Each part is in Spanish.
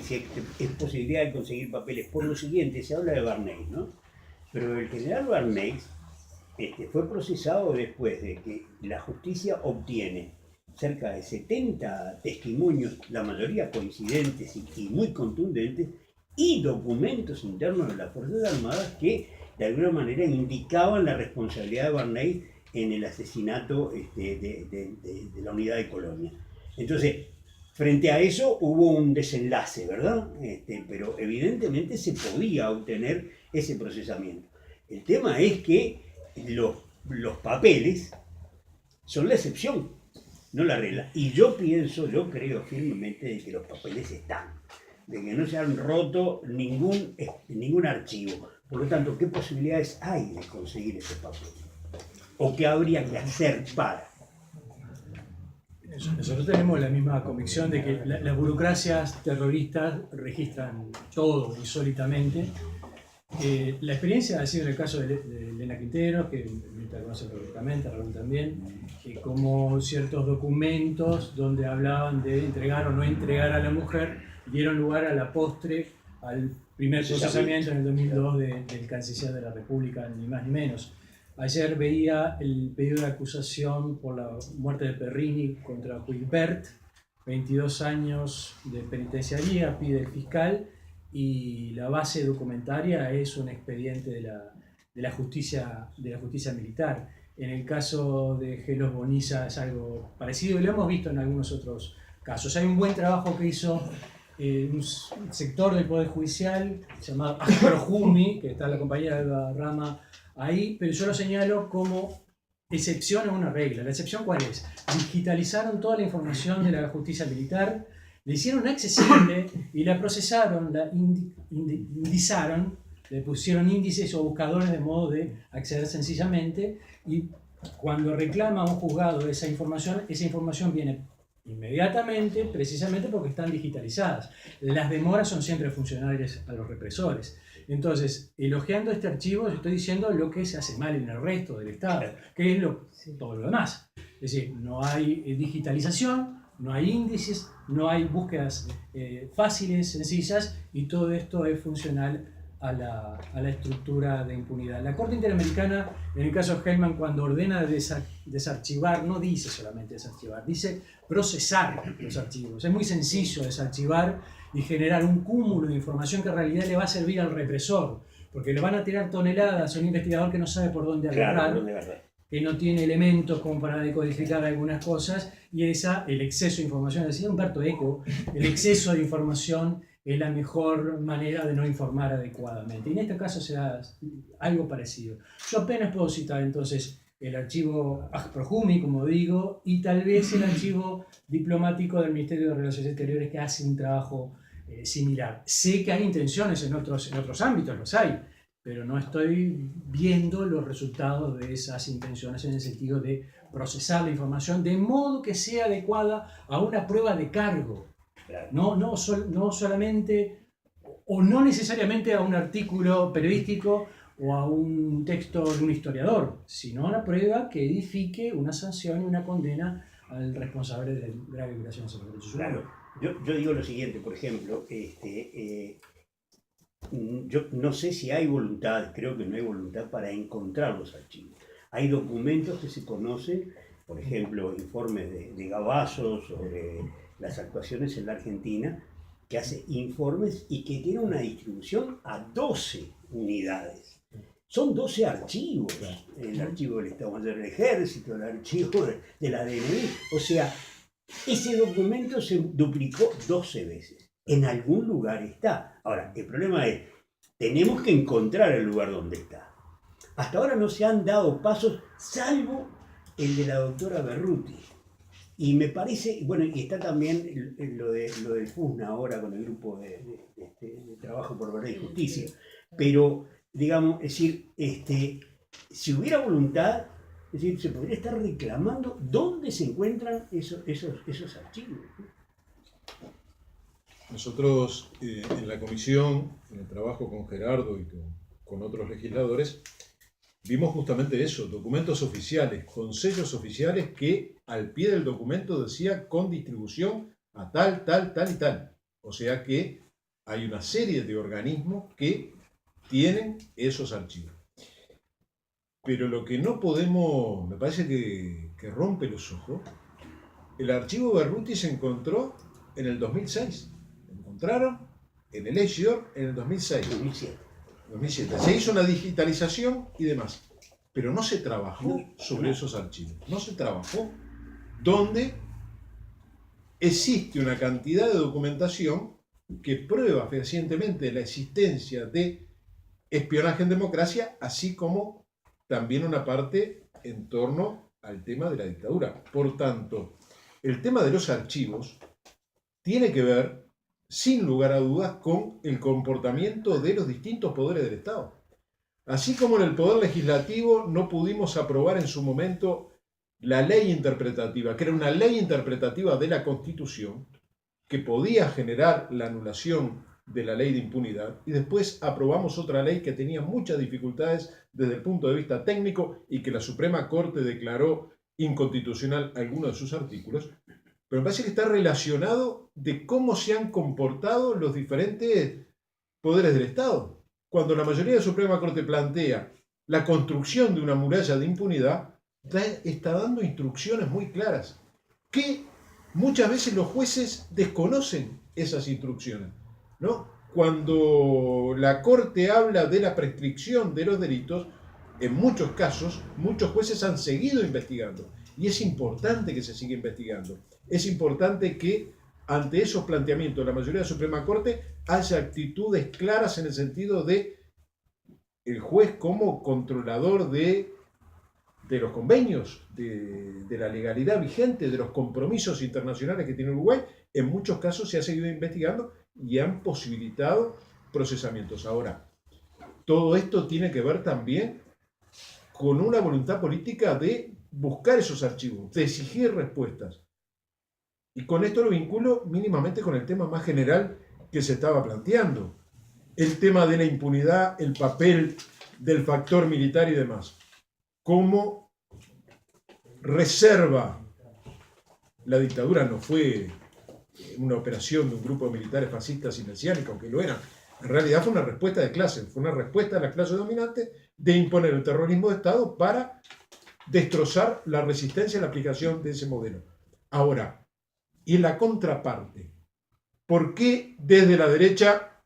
si es posibilidad de conseguir papeles. Por lo siguiente, se habla de Bernays, ¿no? Pero el general Bernays fue procesado después de que la justicia obtiene cerca de 70 testimonios, la mayoría coincidentes y muy contundentes, y documentos internos de las Fuerzas Armadas que de alguna manera indicaban la responsabilidad de Bernays en el asesinato de la unidad de Colonia. Entonces, frente a eso hubo un desenlace, ¿verdad? Pero evidentemente se podía obtener ese procesamiento. El tema es que los papeles son la excepción, no la regla. Y yo creo firmemente de que los papeles están, de que no se han roto ningún archivo. Por lo tanto, ¿qué posibilidades hay de conseguir esos papeles? ¿O qué habría que hacer para? Nosotros tenemos la misma convicción de que las burocracias terroristas registran todo insólitamente. La experiencia ha sido en el caso de Elena Quintero, que la conoce perfectamente, Raúl también, que como ciertos documentos donde hablaban de entregar o no entregar a la mujer dieron lugar a la postre al primer procesamiento en el 2002 del canciller de la República, ni más ni menos. Ayer veía el pedido de acusación por la muerte de Perrini contra Wilbert, 22 años de penitenciaría, pide el fiscal, y la base documentaria es un expediente de la justicia militar. En el caso de Gelos Boniza es algo parecido y lo hemos visto en algunos otros casos. Hay un buen trabajo que hizo un sector del Poder Judicial llamado Projumi, que está la compañera Eva Rama ahí, pero yo lo señalo como excepción a una regla. ¿La excepción cuál es? Digitalizaron toda la información de la justicia militar, la hicieron accesible y la procesaron, la indizaron, le pusieron índices o buscadores de modo de acceder sencillamente, y cuando reclama un juzgado esa información viene inmediatamente, precisamente porque están digitalizadas. Las demoras son siempre funcionales a los represores. Entonces, elogiando este archivo, estoy diciendo lo que se hace mal en el resto del Estado, que es todo lo demás. Es decir, no hay digitalización, no hay índices, no hay búsquedas fáciles, sencillas, y todo esto es funcional a la estructura de impunidad. La Corte Interamericana, en el caso de Hellman, cuando ordena desarchivar, no dice solamente desarchivar, dice procesar los archivos. Es muy sencillo desarchivar y generar un cúmulo de información que en realidad le va a servir al represor, porque le van a tirar toneladas a un investigador que no sabe por dónde agarrar, que no tiene elementos como para decodificar algunas cosas, y el exceso de información, decía Humberto Eco, el exceso de información es la mejor manera de no informar adecuadamente. Y en este caso se da algo parecido. Yo apenas puedo citar entonces el archivo Projumi, como digo, y tal vez el archivo diplomático del Ministerio de Relaciones Exteriores, que hace un trabajo similar. Sé que hay intenciones en otros ámbitos, los hay, pero no estoy viendo los resultados de esas intenciones en el sentido de procesar la información de modo que sea adecuada a una prueba de cargo. No solamente, o no necesariamente a un artículo periodístico o a un texto de un historiador, sino a una prueba que edifique una sanción y una condena al responsable de grave violación de los derechos humanos. Claro. Yo digo lo siguiente, por ejemplo, yo no sé si hay voluntad, creo que no hay voluntad para encontrar los archivos. Hay documentos que se conocen, por ejemplo, informes de Gavazo sobre las actuaciones en la Argentina, que hace informes y que tiene una distribución a 12 unidades. Son 12 archivos, el archivo del Estado Mayor del Ejército, el archivo de la DNI, o sea, ese documento se duplicó 12 veces. En algún lugar está. Ahora, el problema es, tenemos que encontrar el lugar donde está. Hasta ahora no se han dado pasos, salvo el de la doctora Berruti. Y me parece, bueno, y está también lo del FUSNA ahora con el grupo de trabajo por verdad y justicia. Pero, digamos, es decir, si hubiera voluntad, es decir, se podría estar reclamando dónde se encuentran esos archivos. Nosotros en la comisión, en el trabajo con Gerardo y con otros legisladores, vimos justamente eso, documentos oficiales, con sellos oficiales que al pie del documento decía con distribución a tal y tal. O sea que hay una serie de organismos que tienen esos archivos. Pero lo que no podemos, me parece que rompe los ojos, el archivo Berruti se encontró en el 2006. Lo encontraron en el Escyor en el 2006. 2007. Se hizo una digitalización y demás. Pero no se trabajó sobre esos archivos. No se trabajó donde existe una cantidad de documentación que prueba fehacientemente la existencia de espionaje en democracia, así como también una parte en torno al tema de la dictadura. Por tanto, el tema de los archivos tiene que ver, sin lugar a dudas, con el comportamiento de los distintos poderes del Estado. Así como en el Poder Legislativo no pudimos aprobar en su momento la ley interpretativa, que era una ley interpretativa de la Constitución, que podía generar la anulación de la ley de impunidad, y después aprobamos otra ley que tenía muchas dificultades desde el punto de vista técnico y que la Suprema Corte declaró inconstitucional algunos de sus artículos, pero me parece que está relacionado de cómo se han comportado los diferentes poderes del Estado. Cuando la mayoría de la Suprema Corte plantea la construcción de una muralla de impunidad, está dando instrucciones muy claras, que muchas veces los jueces desconocen esas instrucciones, ¿no? Cuando la Corte habla de la prescripción de los delitos, en muchos casos, muchos jueces han seguido investigando. Y es importante que se siga investigando. Es importante que ante esos planteamientos de la mayoría de la Suprema Corte haya actitudes claras en el sentido de el juez como controlador de los convenios, de la legalidad vigente, de los compromisos internacionales que tiene Uruguay. En muchos casos se ha seguido investigando y han posibilitado procesamientos. Ahora, todo esto tiene que ver también con una voluntad política de buscar esos archivos, de exigir respuestas. Y con esto lo vinculo mínimamente con el tema más general que se estaba planteando. El tema de la impunidad, el papel del factor militar y demás. Cómo reserva la dictadura no fue una operación de un grupo de militares fascistas y mesiánicos, aunque lo eran. En realidad fue una respuesta de clase, fue una respuesta de la clase dominante de imponer el terrorismo de Estado para destrozar la resistencia a la aplicación de ese modelo. Ahora, y en la contraparte, ¿por qué desde la derecha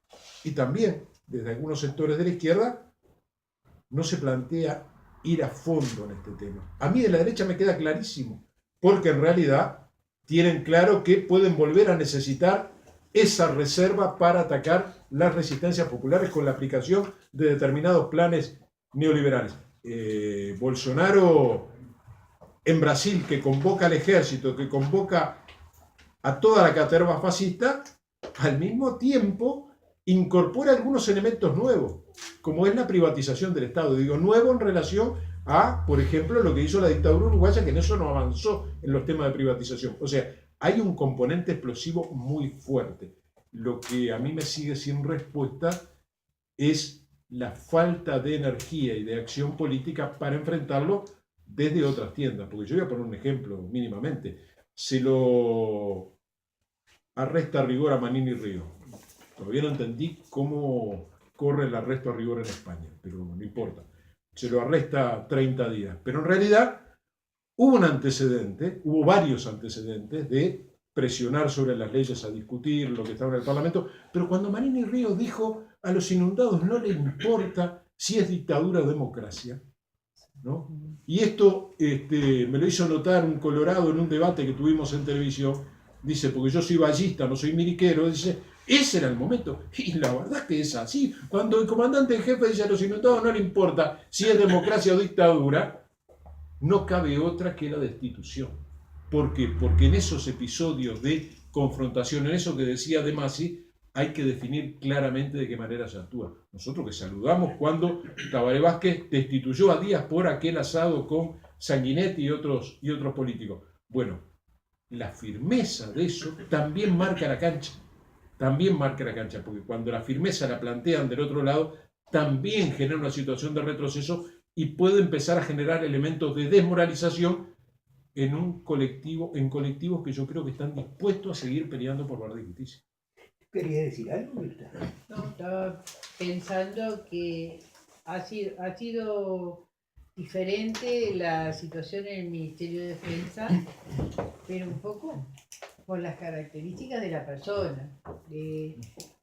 y también desde algunos sectores de la izquierda no se plantea ir a fondo en este tema? A mí de la derecha me queda clarísimo, porque en realidad tienen claro que pueden volver a necesitar esa reserva para atacar las resistencias populares con la aplicación de determinados planes neoliberales. Bolsonaro en Brasil, que convoca al ejército, que convoca a toda la caterva fascista, al mismo tiempo incorpora algunos elementos nuevos, como es la privatización del Estado. Digo, nuevo en relación a, por ejemplo, lo que hizo la dictadura uruguaya, que en eso no avanzó en los temas de privatización. O sea, hay un componente explosivo muy fuerte. Lo que a mí me sigue sin respuesta es la falta de energía y de acción política para enfrentarlo desde otras tiendas. Porque yo voy a poner un ejemplo mínimamente. Se lo arresta a rigor a Manini Ríos. Todavía no entendí cómo corre el arresto a rigor en España, pero no importa. Se lo arresta 30 días. Pero en realidad hubo un antecedente, hubo varios antecedentes de presionar sobre las leyes a discutir lo que estaba en el Parlamento, pero cuando Manini Ríos dijo a los inundados no le importa si es dictadura o democracia, ¿no? Y esto me lo hizo notar un colorado en un debate que tuvimos en televisión, dice, porque yo soy ballista, no soy miliquero, dice, ese era el momento, y la verdad es que es así. Cuando el comandante en jefe dice a los inundados no le importa si es democracia o dictadura, no cabe otra que la destitución. ¿Por qué? Porque en esos episodios de confrontación, en eso que decía De Masi, hay que definir claramente de qué manera se actúa. Nosotros que saludamos cuando Tabaré Vázquez destituyó a Díaz por aquel asado con Sanguinetti y otros políticos. Bueno, la firmeza de eso también marca la cancha. También marca la cancha, porque cuando la firmeza la plantean del otro lado, también genera una situación de retroceso y puede empezar a generar elementos de desmoralización en colectivos que yo creo que están dispuestos a seguir peleando por verdad y justicia. ¿Quería decir algo, Mirta? No, estaba pensando que ha sido diferente la situación en el Ministerio de Defensa, pero un poco por las características de la persona.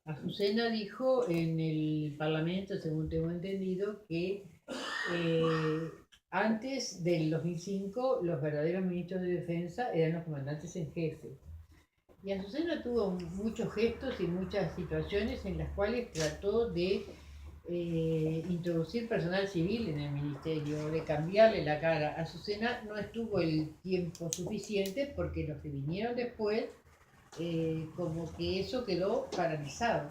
Azucena dijo en el Parlamento, según tengo entendido, que antes del 2005 los verdaderos ministros de Defensa eran los comandantes en jefe. Y Azucena tuvo muchos gestos y muchas situaciones en las cuales trató de introducir personal civil en el ministerio, de cambiarle la cara. Azucena no estuvo el tiempo suficiente porque los que vinieron después, como que eso quedó paralizado.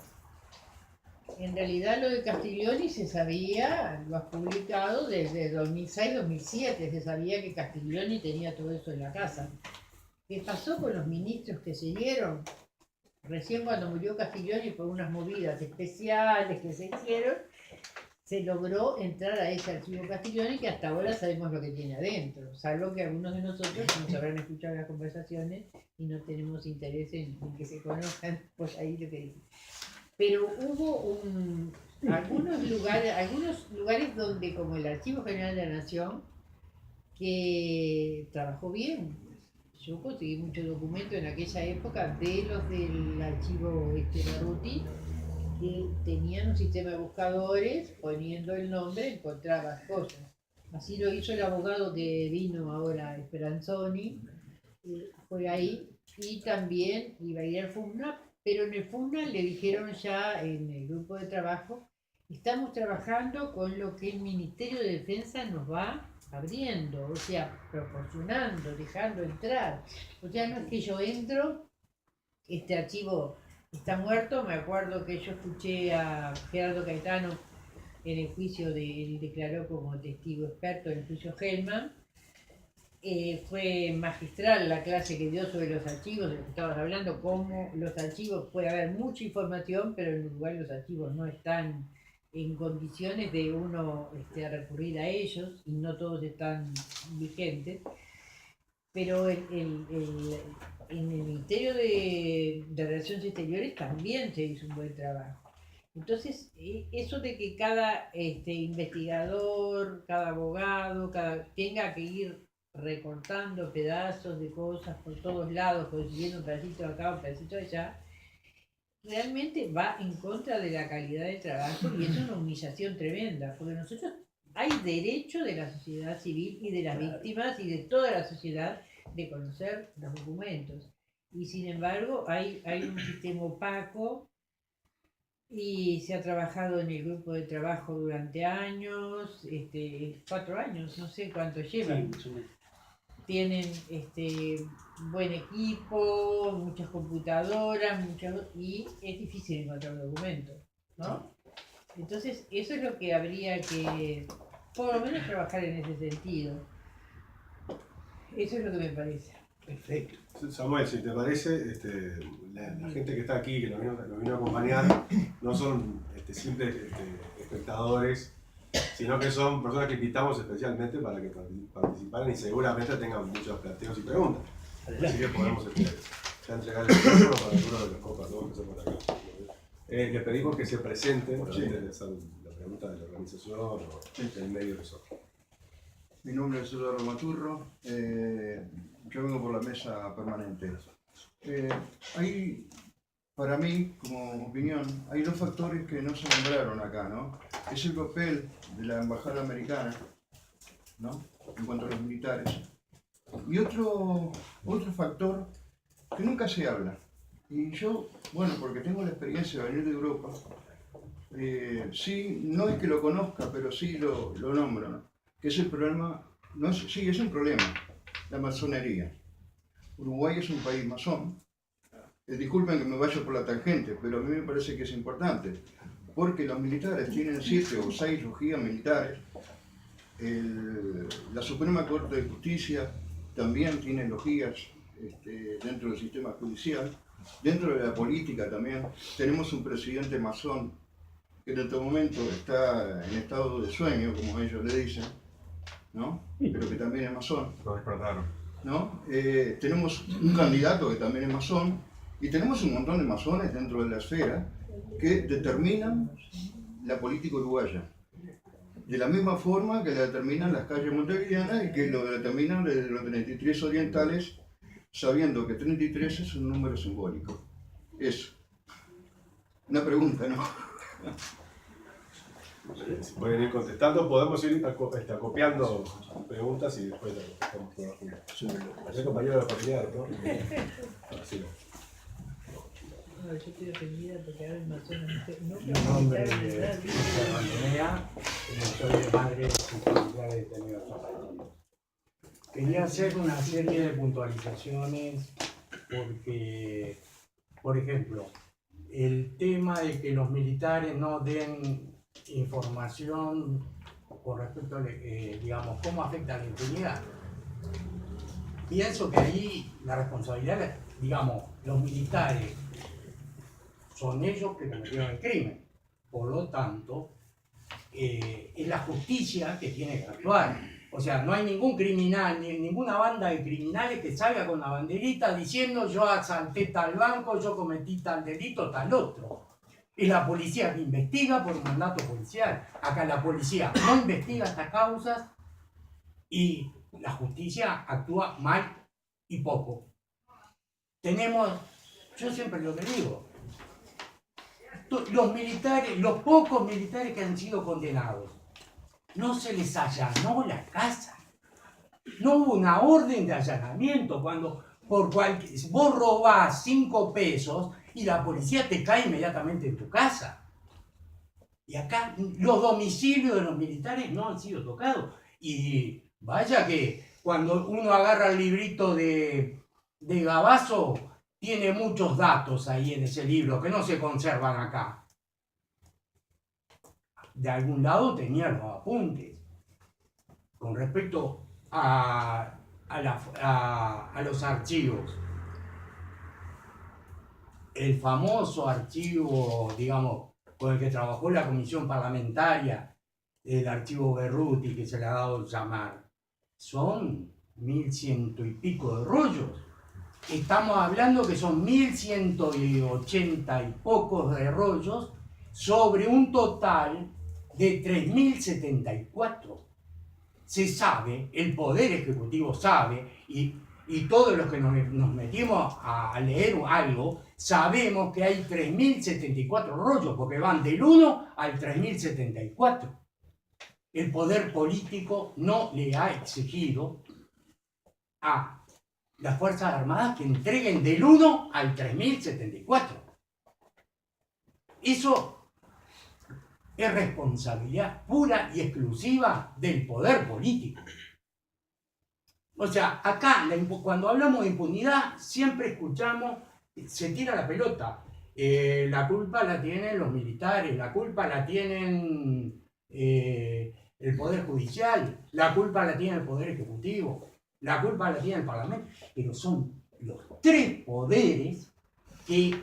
En realidad lo de Castiglioni se sabía, lo has publicado desde 2006-2007, se sabía que Castiglioni tenía todo eso en la casa. ¿Qué pasó con los ministros que siguieron? Recién cuando murió Castiglioni, por unas movidas especiales que se hicieron, se logró entrar a ese archivo Castiglioni, que hasta ahora sabemos lo que tiene adentro, salvo que algunos de nosotros nos habrán escuchado las conversaciones y no tenemos interés en que se conozcan por ahí lo que dicen. Pero hubo algunos lugares donde, como el Archivo General de la Nación, que trabajó bien. Yo conseguí muchos documentos en aquella época de los del archivo Berruti, que tenían un sistema de buscadores, poniendo el nombre encontrabas cosas. Así lo hizo el abogado que vino ahora, Speranzoni, fue ahí, y también iba a ir al FUNA, pero en el FUNA le dijeron ya en el grupo de trabajo, estamos trabajando con lo que el Ministerio de Defensa nos va abriendo, o sea, proporcionando, dejando entrar. O sea, no es que yo entro, este archivo está muerto. Me acuerdo que yo escuché a Gerardo Caetano en el juicio, él declaró como testigo experto en el juicio Hellman. Fue magistral la clase que dio sobre los archivos, de lo que estabas hablando, cómo los archivos, puede haber mucha información, pero en Uruguay los archivos no están en condiciones de uno recurrir a ellos, y no todos están vigentes. Pero en el Ministerio de Relaciones Exteriores también se hizo un buen trabajo. Entonces, eso de que cada investigador, cada abogado, tenga que ir recortando pedazos de cosas por todos lados, consiguiendo un pedacito de acá, un pedacito de allá, realmente va en contra de la calidad del trabajo, y es una humillación tremenda, porque nosotros hay derecho de la sociedad civil y de las víctimas y de toda la sociedad de conocer los documentos, y sin embargo hay un sistema opaco, y se ha trabajado en el grupo de trabajo durante años, 4 años, no sé cuánto llevan. Tienen buen equipo, muchas computadoras, y es difícil encontrar documentos, ¿no? Entonces, eso es lo que habría que, por lo menos, trabajar en ese sentido. Eso es lo que me parece. Perfecto. Samuel, si te parece, la gente que está aquí, que nos vino a acompañar, no son simples espectadores, sino que son personas que invitamos especialmente para que participaran y seguramente tengan muchos planteos y preguntas. Así que podemos ya entregar el micrófono para algunos de los compañeros que están por acá. Le pedimos que se presenten antes de hacer la pregunta de la organización o del medio que son. Mi nombre es Eduardo Maturro, yo vengo por la mesa permanente. Para mí, como opinión, hay 2 factores que no se nombraron acá, ¿no? Es el papel de la embajada americana, ¿no?, en cuanto a los militares. Y otro factor que nunca se habla. Y yo, bueno, porque tengo la experiencia de venir de Europa, sí, no es que lo conozca, pero sí lo nombro, ¿no?, que es el problema, sí, es un problema, la masonería. Uruguay es un país masón. Disculpen que me vaya por la tangente, pero a mí me parece que es importante, porque los militares tienen 7 o 6 logias militares. La Suprema Corte de Justicia también tiene logias dentro del sistema judicial. Dentro de la política también tenemos un presidente masón que en este momento está en estado de sueño, como ellos le dicen, ¿no?, pero que también es masón. Lo despertaron. ¿No? Tenemos un candidato que también es masón, Y tenemos un montón de masones dentro de la esfera que determinan la política uruguaya. De la misma forma que la determinan las calles montevideanas y que lo determinan de los 33 orientales, sabiendo que 33 es un número simbólico. Eso. Una pregunta, ¿no? Si pueden ir contestando, podemos ir acopiando preguntas y después estamos todas juntas. Ayer compañero de familiar, ¿no? Así no. No, yo estoy ofendida porque ahora el masón no Mi nombre es Antonea, soy de madre y familiar detenidos zapatillas. Quería hacer una serie de puntualizaciones porque, por ejemplo, el tema de que los militares no den información con respecto a, digamos, cómo afecta la impunidad. Pienso que ahí la responsabilidad, digamos, los militares son ellos que cometieron el crimen. Por lo tanto, es la justicia que tiene que actuar. O sea, no hay ningún criminal, ni ninguna banda de criminales que salga con la banderita diciendo yo asalté tal banco, yo cometí tal delito, tal otro. Es la policía que investiga por mandato policial. Acá la policía no investiga estas causas y la justicia actúa mal y poco. Tenemos, yo siempre lo que digo, los militares, los pocos militares que han sido condenados, no se les allanó la casa. No hubo una orden de allanamiento cuando vos robás 5 pesos y la policía te cae inmediatamente en tu casa. Y acá los domicilios de los militares no han sido tocados. Y vaya que cuando uno agarra el librito de Gabazo, tiene muchos datos ahí en ese libro que no se conservan acá. De algún lado tenía los apuntes. Con respecto a los archivos. El famoso archivo, digamos, con el que trabajó la comisión parlamentaria, el archivo Berruti, que se le ha dado a llamar, son 1100 y pico de rollos. Estamos hablando que son 1180 y pocos de rollos sobre un total de 3074. Se sabe, el Poder Ejecutivo sabe, y todos los que nos metimos a leer algo, sabemos que hay 3074 rollos, porque van del 1 al 3074. El poder político no le ha exigido a las Fuerzas Armadas que entreguen del 1 al 3074. Eso es responsabilidad pura y exclusiva del poder político. O sea, acá, cuando hablamos de impunidad, siempre escuchamos, se tira la pelota. La culpa la tienen los militares, la culpa la tienen el Poder Judicial, la culpa la tiene el Poder Ejecutivo, la culpa la tiene el Parlamento, pero son los 3 poderes que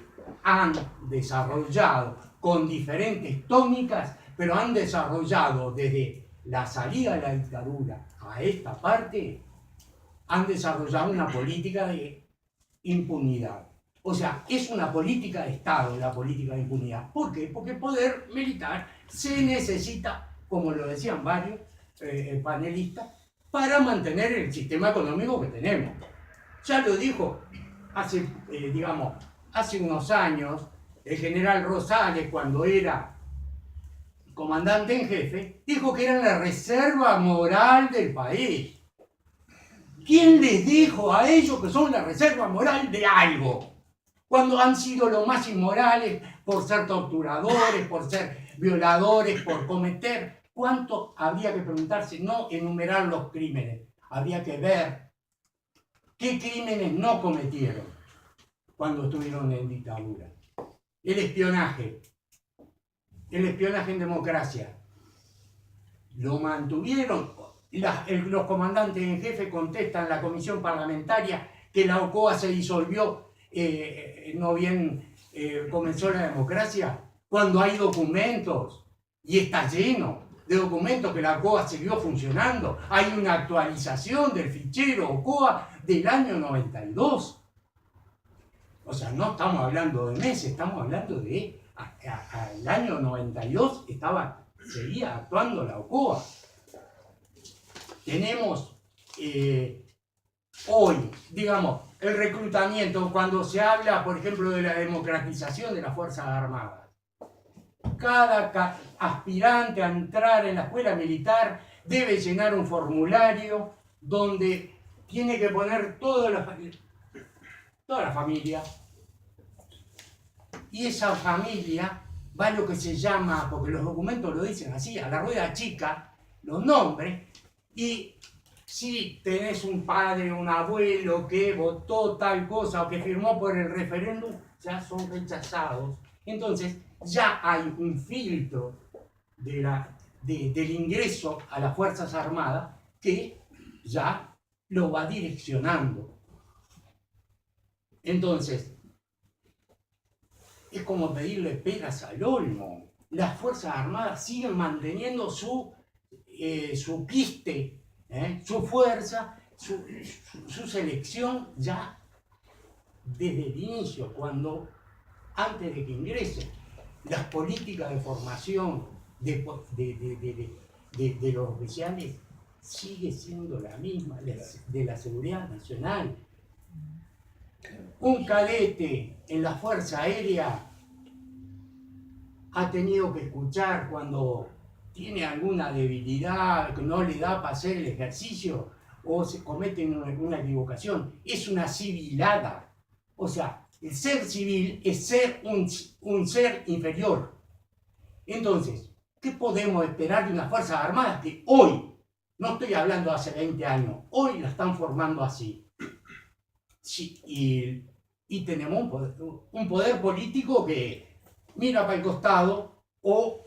han desarrollado con diferentes tónicas, pero han desarrollado desde la salida de la dictadura a esta parte, han desarrollado una política de impunidad. O sea, es una política de Estado la política de impunidad. ¿Por qué? Porque el poder militar se necesita, como lo decían varios panelistas, para mantener el sistema económico que tenemos. Ya lo dijo hace unos años el general Rosales, cuando era comandante en jefe, dijo que era la reserva moral del país. ¿Quién les dijo a ellos que son la reserva moral de algo? Cuando han sido los más inmorales por ser torturadores, por ser violadores, por cometer. ¿Cuánto habría que preguntarse? No enumerar los crímenes. Habría que ver qué crímenes no cometieron cuando estuvieron en dictadura. El espionaje en democracia. Lo mantuvieron. Los comandantes en jefe contestan en la comisión parlamentaria que la OCOA se disolvió, no bien comenzó la democracia, cuando hay documentos y está lleno de documentos que la OCOA siguió funcionando. Hay una actualización del fichero OCOA del año 92. O sea, no estamos hablando de meses, estamos hablando de al año 92 seguía actuando la OCOA. Tenemos hoy, digamos, el reclutamiento, cuando se habla, por ejemplo, de la democratización de las Fuerzas Armadas. Cada aspirante a entrar en la escuela militar debe llenar un formulario donde tiene que poner toda la familia. Y esa familia va a lo que se llama, porque los documentos lo dicen así, a la rueda chica, los nombres, y si tenés un padre, un abuelo que votó tal cosa o que firmó por el referéndum, ya son rechazados. Entonces, ya hay un filtro del ingreso a las Fuerzas Armadas que ya lo va direccionando. Entonces, es como pedirle peras al olmo. Las Fuerzas Armadas siguen manteniendo su quiste, su fuerza, su selección ya desde el inicio, antes de que ingresen. Las políticas de formación de los oficiales sigue siendo la misma, de la seguridad nacional. Un cadete en la Fuerza Aérea ha tenido que escuchar cuando tiene alguna debilidad, que no le da para hacer el ejercicio o se comete una equivocación. Es una civilada. O sea, el ser civil es ser un ser inferior. Entonces, ¿qué podemos esperar de unas Fuerzas Armadas que hoy, no estoy hablando de hace 20 años, hoy la están formando así? Sí, y tenemos un poder político que mira para el costado o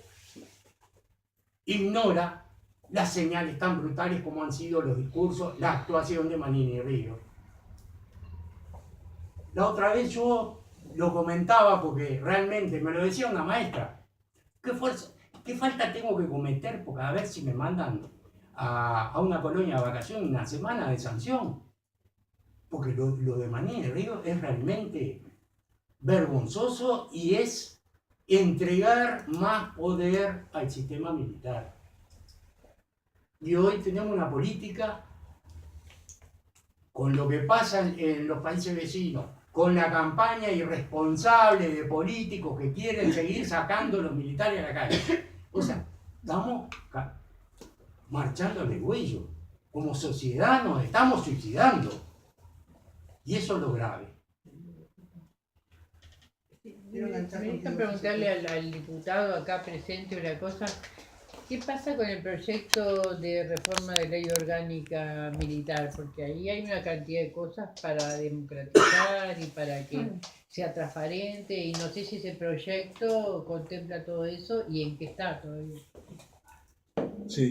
ignora las señales tan brutales como han sido los discursos, la actuación de Manini Ríos. La otra vez yo lo comentaba porque realmente me lo decía una maestra. ¿Qué falta tengo que cometer para ver si me mandan a una colonia de vacaciones una semana de sanción? Porque lo de Manini Ríos es realmente vergonzoso y es entregar más poder al sistema militar. Y hoy tenemos una política, con lo que pasa en los países vecinos, con la campaña irresponsable de políticos que quieren seguir sacando a los militares a la calle. O sea, estamos marchando de cuello. Como sociedad nos estamos suicidando. Y eso es lo grave. Me gusta preguntarle al diputado acá presente una cosa. ¿Qué pasa con el proyecto de reforma de ley orgánica militar? Porque ahí hay una cantidad de cosas para democratizar y para que sea transparente, y no sé si ese proyecto contempla todo eso y en qué está todavía. Sí,